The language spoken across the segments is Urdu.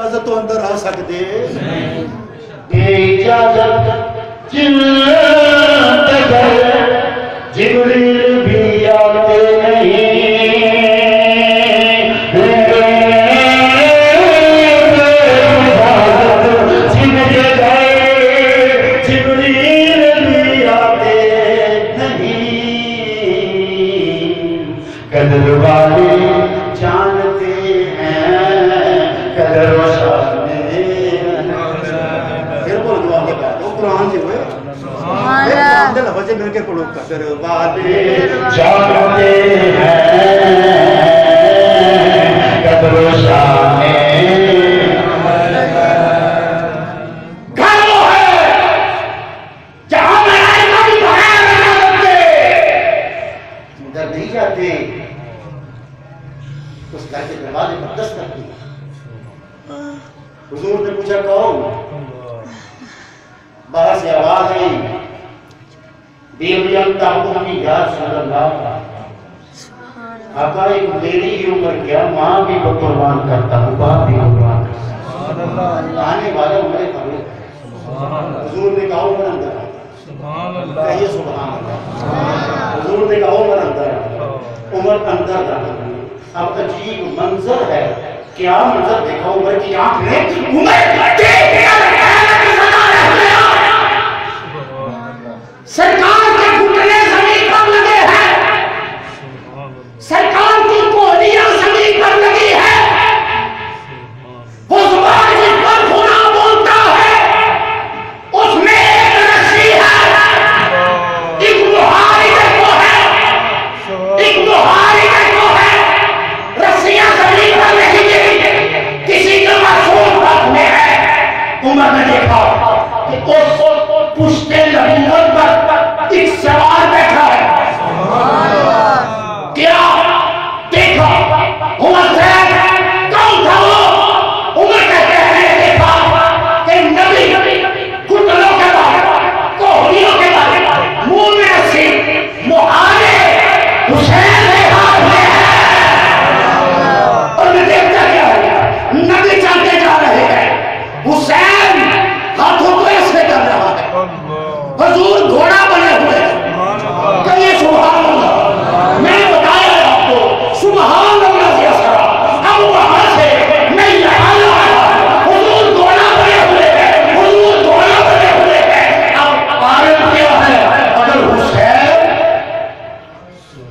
اجازت تو اندر آ سکتے بے اجازت جنت گھر جبریل بھی آتے نہیں، بے اجازت جنت گھر جبریل بھی آتے نہیں، قدر والے جانتے ہیں قدر و شان قرآن سے ہوئے قرآن دے لفظ مل کے پڑھو قدر والے جانتے ہیں قدر و شان گھر وہ ہے جہاں ملائکہ بھی بغیر اجازت کے اندر نہیں جاتے، اس گھر کے دروازے پر دستک کی۔ حضور نے پوچھا کون؟ باہر سے آواز آئی، دیوی انتا حکمی یا رسول اللہ، آقا ایک میری ہی عمر کیا، ماں بھی قربان کرتا ہوں، باپ بھی قربان کرتا ہوں، آنے والا عمر فاروق۔ حضور نے کہا عمر اندر کہیے سبحان اللہ، حضور نے کہا عمر اندر، عمر اندر داخل۔ اب عجیب منظر ہے، کیا منظر دیکھا عمر کی آنکھ نے، عمر سرکار کے گھٹنے زمین پر لگے ہیں، سرکار کی کوہنیاں زمین پر لگی ہے، وہ زبان جس پر خدا بولتا ہے اس میں ایک رسی ہے، ایک بہاری کو ہے، ایک بہاری کو ہے، رسیاں زمین پر نہیں گئی، کسی کے معصوم ہاتھ میں ہے۔ عمر نے دیکھا کہ اس پشتے نبوت پر ایک سوار بیٹھا ہے، کیا دیکھا؟ عمر سے کون تھا وہ؟ عمر کہتے ہیں دیکھا کہ نبی گھٹنوں کے بعد کوہنیوں کے بعد منہ میں رسی مہارے حسین کے ہاتھ میں ہے، اور میں دیکھتا کیا ہے نبی چلتے جا رہے ہیں، حسین ہاتھوں کو ایسے کر رہا ہے، حضور گھوڑا بنے ہوئے ہیں، کہیے سبحان اللہ۔ میں نے بتایا ہے آپ کو سبحان اللہ سے اثر، اب وہاں سے میں یہاں لایا، حضور گھوڑا بنے ہوئے ہیں، حضور گھوڑا بنے ہوئے ہیں۔ اب عالم کیا ہے؟ اگر حسین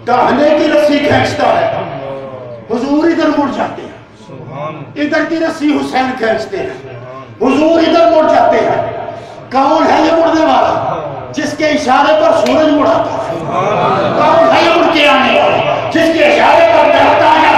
کہنے کی رسی کھینچتا ہے حضور ادھر مڑ جاتے ہیں، ادھر کی رسی حسین کھینچتے ہیں، حضور ادھر مڑ جاتے ہیں۔ کون ہے یہ مڑنے والا؟ جس کے اشارے پر سورج مڑاتا ہے۔ کون ہے یہ مڑ کے آنے والا؟ جس کے اشارے پر درخت آنے